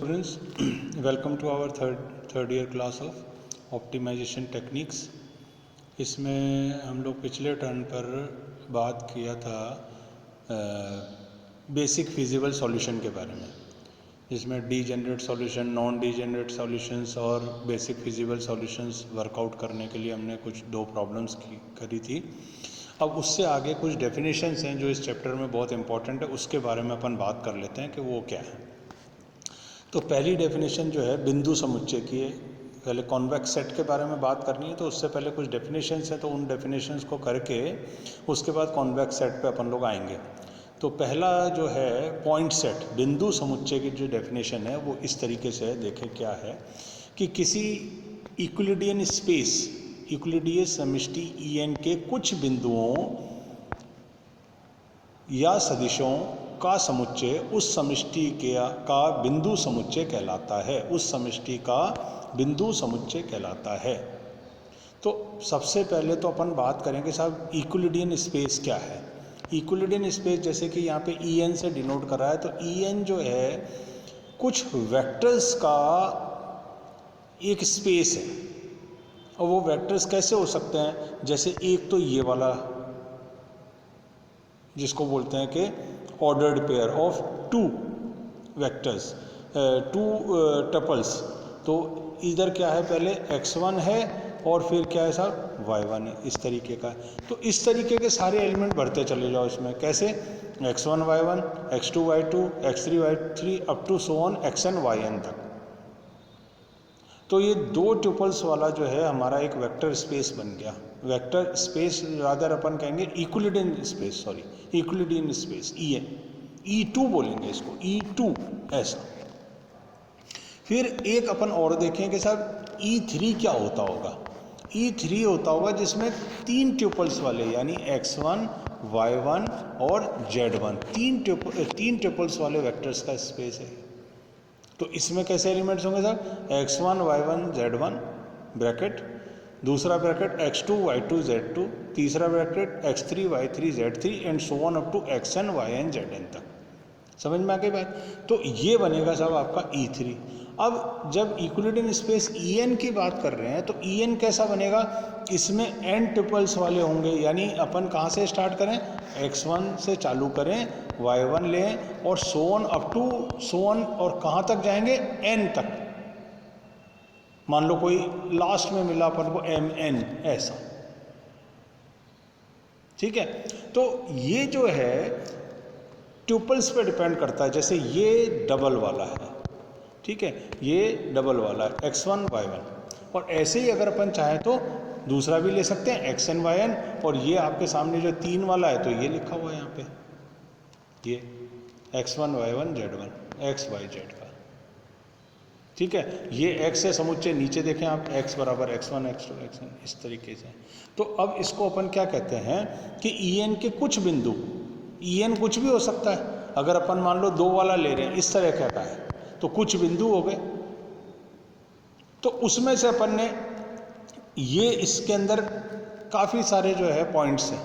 Students, welcome to our third year class of optimisation techniques. इसमें हम लोग पिछले टर्न पर बात किया था बेसिक फिजिबल सॉल्यूशन के बारे में, जिसमें degenerate solution, non degenerate solutions और बेसिक फिजिबल सॉल्यूशंस वर्कआउट करने के लिए हमने कुछ दो प्रॉब्लम्स करी थी। अब उससे आगे कुछ डेफिनेशंस हैं जो इस चैप्टर में बहुत इंपॉर्टेंट है, उसके बारे में अपन बात कर लेते हैं कि वो क्या है। तो पहली डेफिनेशन जो है बिंदु समुच्चय की है। पहले कॉन्वेक्स सेट के बारे में बात करनी है, तो उससे पहले कुछ डेफिनेशंस हैं, तो उन डेफिनेशंस को करके उसके बाद कॉन्वेक्स सेट पे अपन लोग आएंगे। तो पहला जो है पॉइंट सेट, बिंदु समुच्चय की जो डेफिनेशन है वो इस तरीके से है। देखें क्या है कि किसी यूक्लिडियन स्पेस, यूक्लिडीय समष्टि En के कुछ बिंदुओं या सदिशों का समुच्चय उस समष्टि का बिंदु समुच्चय कहलाता है। उस समष्टि का बिंदु समुच्चय कहलाता है। तो सबसे पहले तो अपन बात करेंगे साहब यूक्लिडियन स्पेस क्या है। यूक्लिडियन स्पेस जैसे कि यहाँ पे En से डिनोट कर रहा है, तो En जो है कुछ वेक्टर्स का एक स्पेस है। और वो वेक्टर्स कैसे हो सकते हैं, जैसे एक तो ये वाला जिसको बोलते हैं कि ordered pair of two vectors, two tuples. तो इधर क्या है, पहले x1 है और फिर क्या है साहब y1 है, इस तरीके का। तो इस तरीके के सारे एलिमेंट भरते चले जाओ इसमें। कैसे, x1 y1, x2 y2, x3 y3 up to so on xn yn तक। तो ये दो ट्यूपल्स वाला जो है हमारा एक वेक्टर स्पेस बन गया। वेक्टर स्पेस रादर अपन कहेंगे Euclidean space, sorry Euclidean space En, E2 बोलेंगे इसको, E2 ऐसा। फिर एक अपन और देखें कि साहब E3 क्या होता होगा। E3 होता होगा जिसमें तीन ट्यूपल्स वाले, यानी x1, y1 और z1, तीन ट्यूपल्स वाले वेक्टर्स का स्पेस है। तो इसमें कैसे एलिमेंट्स होंगे साहब, x1 y1 z1 ब्रैकेट, दूसरा ब्रैकेट x2 y2 z2, तीसरा bracket x3 y3 z3 and so on up to xn yn zn तक। समझ में आ गई बात। तो ये बनेगा साहब आपका E3। अब जब यूक्लिडियन स्पेस En की बात कर रहे हैं तो En कैसा बनेगा, इसमें n ट्रिपल्स वाले होंगे। यानी अपन कहाँ से स्टार्ट करें, x1 से चालू करें, y1 लें और so on up to so on, और कहाँ तक जाएंगे, n तक। मान लो कोई लास्ट में मिला अपन को mn ऐसा, ठीक है। तो ये जो है ट्यूपल्स पे डिपेंड करता है। जैसे ये डबल वाला है, ठीक है, ये डबल वाला है x1 y1। और ऐसे ही अगर अपन चाहें तो दूसरा भी ले सकते हैं xn yn, और ये आपके सामने जो तीन वाला है तो ये लिखा हुआ है यहाँ पे, ये x1 y1 z1 x y z का, ठीक है। ये x है समुच्चय, नीचे देखें आप x बराबर x1 x2 xn, इस तरीके से। तो अब इसको अपन क्या कहते हैं कि En के कुछ बिंदु, En कुछ भी हो सकता है। अगर अपन मान लो दो वाला ले रहे हैं, इस तरह का है, तो कुछ बिंदु हो गए। तो उसमें से अपन ने ये इसके अंदर काफ़ी सारे जो है पॉइंट्स हैं,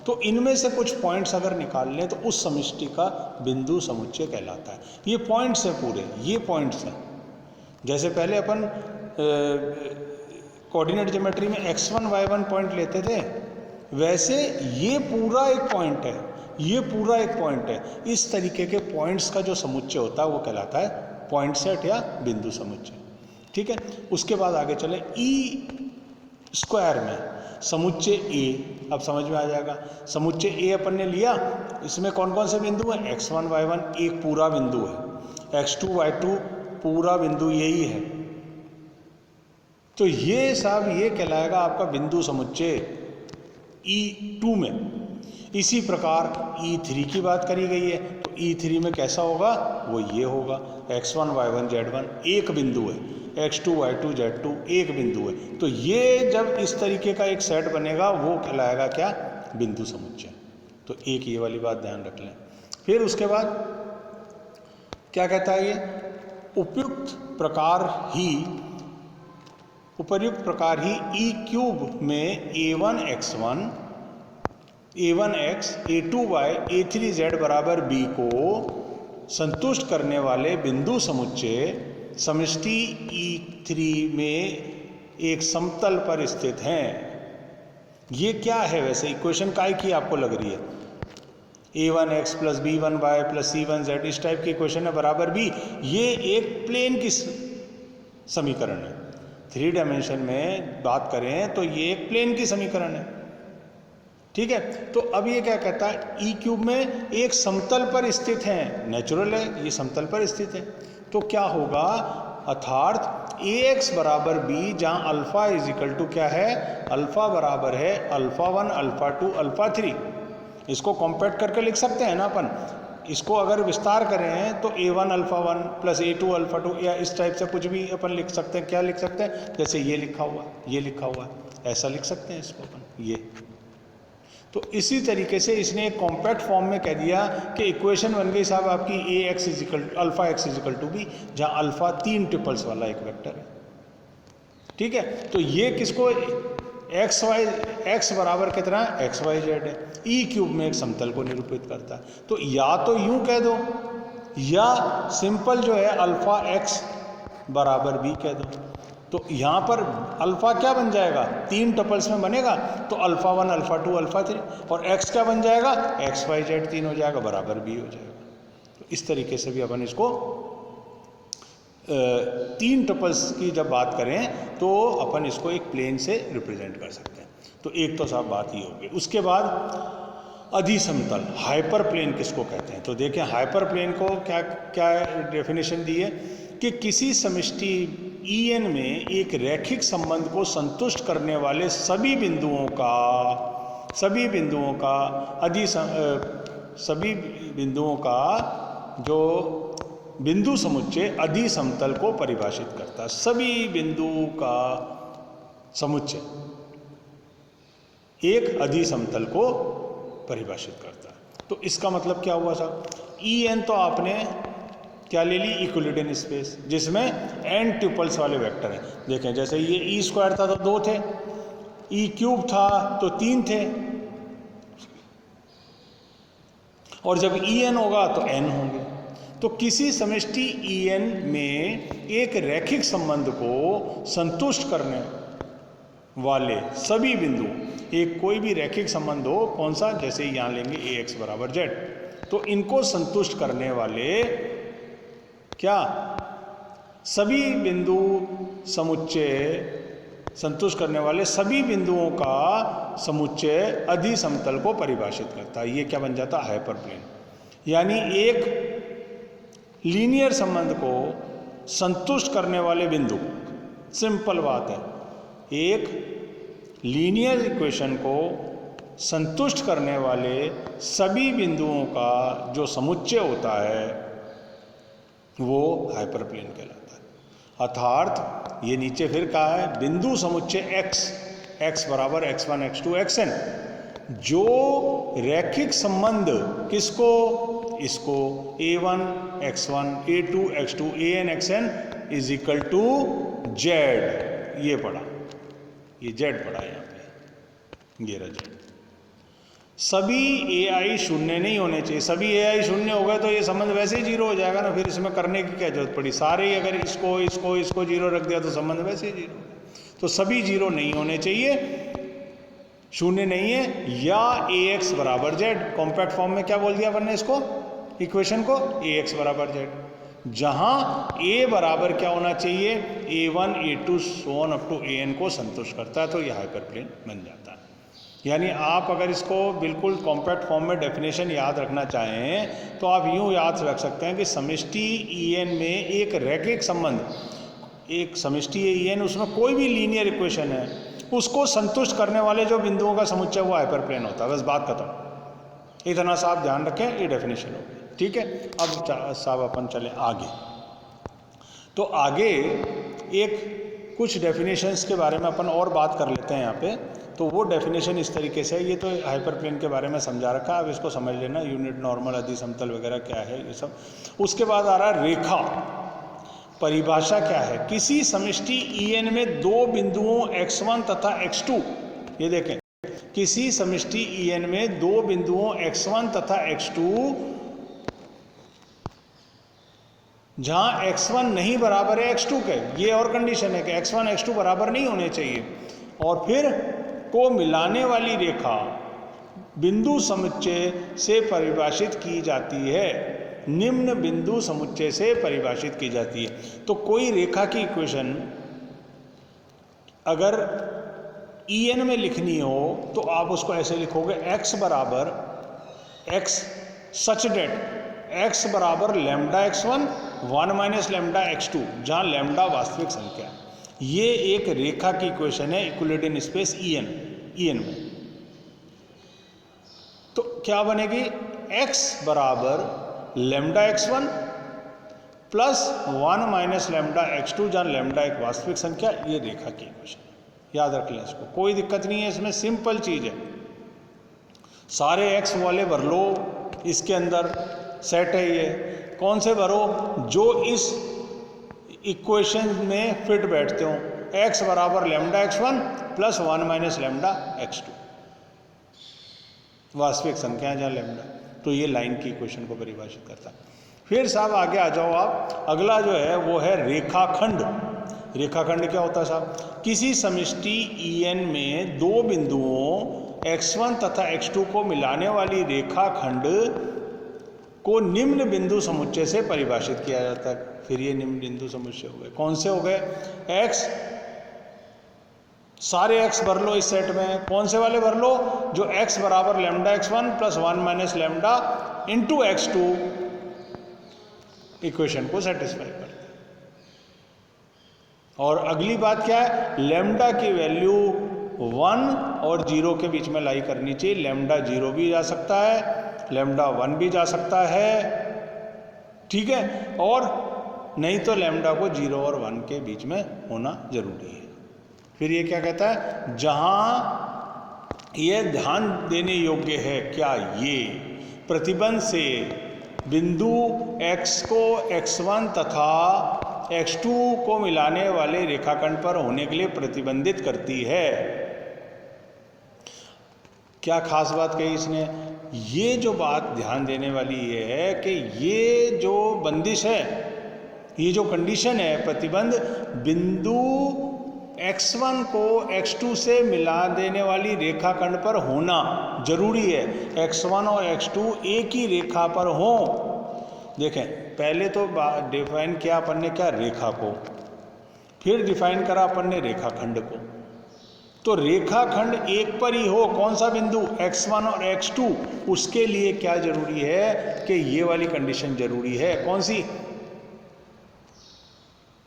तो इनमें से कुछ पॉइंट्स अगर निकाल लें तो उस समष्टि का बिंदु समुच्चय कहलाता है। ये पॉइंट्स हैं पूरे, ये पॉइंट्स हैं। जैसे पहले अपन कोऑर्डिनेट ज्योमेट्री में x1 y1 पॉइंट लेते थे, वैसे ये पूरा एक पॉइंट है, ये पूरा एक पॉइंट है। इस तरीके के पॉइंट्स का जो समुच्चय होता है वो कहलाता है पॉइंट सेट या बिंदु समुच्चय, ठीक है। उसके बाद आगे चले E² में समुच्चय A। अब समझ में आ जाएगा, समुच्चय A अपन ने लिया, इसमें कौन कौन से बिंदु हैं, x1 y1 एक पूरा बिंदु है, x2 y2 पूरा बिंदु यही है। तो ये साहब ये कहलाएगा आपका बिंदु समुच्चय E2 में। इसी प्रकार E3 की बात करी गई है, तो E3 में कैसा होगा, वो ये होगा x1 y1 z1 एक बिंदु है, x2 y2 z2 एक बिंदु है। तो ये जब इस तरीके का एक सेट बनेगा वो कहलाएगा क्या, बिंदु समुच्चय। तो एक ये वाली बात ध्यान रख लें। फिर उसके बाद क्या कहता है ये, उपर्युक्त प्रकार ही E³ में a1x1 a1x a2y a3z बराबर b को संतुष्ट करने वाले बिंदु समुच्चय समष्टि E3 में एक समतल पर स्थित हैं। ये क्या है वैसे इक्वेशन काय की आपको लग रही है? a1x plus b1y plus c1z इस टाइप की इक्वेशन है बराबर भी। ये एक प्लेन की समीकरण है। 3 डायमेंशन में बात करें तो ये एक प्लेन की समीकरण है, ठीक है। तो अब ये क्या कहता है, ई क्यूब में एक समतल पर स्थित है, नेचुरल है, ये समतल पर स्थित है। तो क्या होगा, अर्थात ax बराबर b जहाँ अल्फा इज इक्वल टू क्या है, अल्फा बराबर है अल्फा 1 अल्फा 2 अल्फा 3। इसको कॉम्पैक्ट करके लिख सकते हैं ना अपन। इसको अगर विस्तार करें तो a1 alpha 1 plus a2 alpha 2 या इस टाइप से कुछ भी अपन लिख सकते हैं। क्या लिख सकते हैं, जैसे ये लिखा हुआ, ये लिखा हुआ है, ऐसा लिख सकते हैं इसको अपन ये। तो इसी तरीके से इसने एक कॉम्पैक्ट फॉर्म में कह दिया कि इक्वेशन बन गई साहब आपकी ax is equal alpha x is equal to b, जहाँ अल्फा 3 ट्रिपल्स वाला एक वेक्टर है, ठीक है। तो ये किसको x बराबर कितना है, xy z है, ई क्यूब में एक समतल को निरूपित करता है। तो या तो यूं कह दो या सिंपल जो है अल्फा x बराबर b कह दो। तो यहाँ पर अल्फा क्या बन जाएगा, 3 टपल्स में बनेगा, तो अल्फा 1 अल्फा 2 अल्फा 3, और x क्या बन जाएगा, xy z 3 हो जाएगा, बराबर b हो जाएगा। तो इस तरीके से भी अपन इसको 3 टपल्स की जब बात करें तो अपन इसको एक प्लेन से रिप्रेजेंट कर सकते हैं। तो एक तो साहब बात ही होगी। उसके बाद अधिसमतल, हाइपर प्लेन किसको कहते हैं? तो देखें हाइपर प्लेन को क्या क्या डेफिनेशन दी है कि किसी समष्टि En में एक रैखिक संबंध को संतुष्ट करने वाले सभी बिंदुओं का जो बिंदु समुच्चय अधिसमतल को परिभाषित करता है। सभी बिंदुओं का समुच्चय एक अधिसमतल को परिभाषित करता है। तो इसका मतलब क्या हुआ साहब, En तो आपने क्या ले ली, इक्विलिडियन स्पेस, जिसमें n ट्यूपल्स वाले वेक्टर हैं। देखें जैसे ये ई स्क्वायर था तो 2 थे, ई क्यूब था तो 3 थे, और जब En होगा तो n होंगे। तो किसी समष्टि En में एक रैखिक संबंध को संतुष्ट करने वाले सभी बिंदु, एक कोई भी रैखिक संबंध हो, कौन सा, जैसे यहाँ लेंगे ax बराबर z, तो इनको संतुष्ट करने वाले क्या, सभी बिंदु समुच्चय, संतुष्ट करने वाले सभी बिंदुओं का समुच्चय अधिसमतल को परिभाषित करता है। ये क्या बन जाता है, हाइपर प्लेन। यानी एक लीनियर संबंध को संतुष्ट करने वाले बिंदु, सिंपल बात है, एक लीनियर इक्वेशन को संतुष्ट करने वाले सभी बिंदुओं का जो समुच्चय होता है वो हाइपर प्लेन कहलाता है। अर्थात ये नीचे फिर कहा है बिंदु समुच्चय x बराबर x1 x2 xn, जो रैखिक संबंध किसको, इसको a1 x1 a2 x2 an xn is equal to z, ये पढ़ा, ये z पढ़ा यहाँ पे, ये रहा z। सभी ai शून्य नहीं होने चाहिए। सभी ai शून्य हो गए तो ये संबंध वैसे ही जीरो हो जाएगा ना, फिर इसमें करने की क्या जरूरत पड़ी। सारे ही अगर इसको जीरो रख दिया तो संबंध वैसे ही जीरो। तो सभी जीरो नहीं होने चाहिए, शून्य नहीं है, या ax बराबर z, कॉम्पैक्ट फॉर्म में क्या बोल दिया अपन ने इसको, इक्वेशन को, ax बराबर z, जहां a बराबर क्या होना चाहिए, a1 a2 so on up to an को संतुष्ट करता है, तो यह हाइपर प्लेन बन जाता है। यानी आप अगर इसको बिल्कुल कॉम्पैक्ट फॉर्म में डेफिनेशन याद रखना चाहें तो आप यूं याद रख सकते हैं कि समष्टि En में एक रैखिक संबंध, एक समष्टि En, उसमें कोई भी लीनियर इक्वेशन है, उसको संतुष्ट करने वाले जो बिंदुओं का समुच्चय वो हाइपर प्लेन होता है। बस बात खत्म। इतना सा आप ध्यान रखें, ये डेफिनेशन हो गई, ठीक है। अब साहब अपन चले आगे। तो आगे एक कुछ डेफिनेशंस के बारे में अपन और बात कर लेते हैं यहाँ पे। तो वो डेफिनेशन इस तरीके से, ये तो हाइपर प्लेन के बारे में समझा रखा है, अब इसको समझ लेना, यूनिट नॉर्मल अधिसमतल वगैरह क्या है ये सब। उसके बाद आ रहा है रेखा, परिभाषा क्या है, किसी समष्टि En में दो बिंदुओं x1 तथा x2, ये देखें किसी समष्टि En में दो बिंदुओं x1 तथा x2 जहाँ x1 नहीं बराबर है x2 के, ये और कंडीशन है कि x1 x2 बराबर नहीं होने चाहिए, और फिर को मिलाने वाली रेखा बिंदु समुच्चय से परिभाषित की जाती है, निम्न बिंदु समुच्चय से परिभाषित की जाती है। तो कोई रेखा की इक्वेशन अगर EN में लिखनी हो तो आप उसको ऐसे लिखोगे, x बराबर x सच डेट x बराबर lambda x1 1 minus lambda x2, जहाँ लैम्डा वास्तविक संख्या है। ये एक रेखा की इक्वेशन है यूक्लिडियन स्पेस EN में। तो क्या बनेगी, x बराबर lambda x1 plus 1 minus lambda x2, जहाँ लैम्डा एक वास्तविक संख्या, ये रेखा की इक्वेशन है। याद रख लें इसको, कोई दिक्कत नहीं है इसमें, सिंपल चीज है। सारे x वाले भर लो, इसके अंदर सेट है ये, कौन से भरो, जो इस इक्वेशन में फिट बैठते हो। x बराबर lambda x1 plus 1 minus lambda x2, वास्तविक संख्या है जहाँ लैम्डा, तो ये लाइन की इक्वेशन को परिभाषित करता है। फिर साहब आगे आ जाओ आप, अगला जो है वो है रेखाखंड। रेखाखंड क्या होता है साहब, किसी समष्टि EN में दो बिंदुओं x1 तथा x2 को मिलाने वाली रेखाखंड को निम्न बिंदु समुच्चय से परिभाषित किया जाता है। फिर ये निम्न बिंदु समुच्चय हो गए, कौन से हो गए, x, सारे x भर लो इस सेट में, कौन से वाले भर लो, जो x बराबर lambda x1 plus 1 minus lambda into x2 equation को सेटिस्फाई करते हैं। और अगली बात क्या है, लैम्डा की वैल्यू 1 और 0 के बीच में लाई करनी चाहिए। लैम्डा 0 भी जा सकता है, लैम्डा 1 भी जा सकता है, ठीक है, और नहीं तो लैम्डा को 0 और 1 के बीच में होना जरूरी है। फिर ये क्या कहता है, जहां ये ध्यान देने योग्य है, क्या ये प्रतिबंध से बिंदु x को x1 तथा x2 को मिलाने वाले रेखाखंड पर होने के लिए प्रतिबंधित करती है। क्या खास बात कही इसने, ये जो बात ध्यान देने वाली ये है कि ये जो बंदिश है, ये जो कंडीशन है, प्रतिबंध बिंदु x1 को x2 से मिला देने वाली रेखाखंड पर होना जरूरी है। x1 और x2 एक ही रेखा पर हो। देखें, पहले तो डिफाइन किया अपन ने क्या, रेखा को, फिर डिफाइन करा अपन ने रेखाखंड को। तो रेखाखंड एक पर ही हो, कौन सा बिंदु, x1 और x2, उसके लिए क्या जरूरी है कि ये वाली कंडीशन जरूरी है, कौन सी,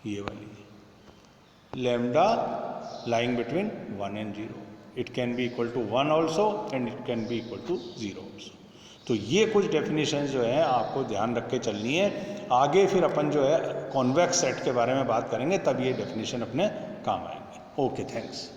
ये वाली, lambda lying between 1 and 0, it can be equal to 1 also and it can be equal to 0 also। तो ये कुछ डेफिनेशन जो है आपको ध्यान रख के चलनी है। आगे फिर अपन जो है कॉन्वेक्स सेट के बारे में बात करेंगे, तब ये डेफिनेशन अपने काम आएंगे। Okay, thanks.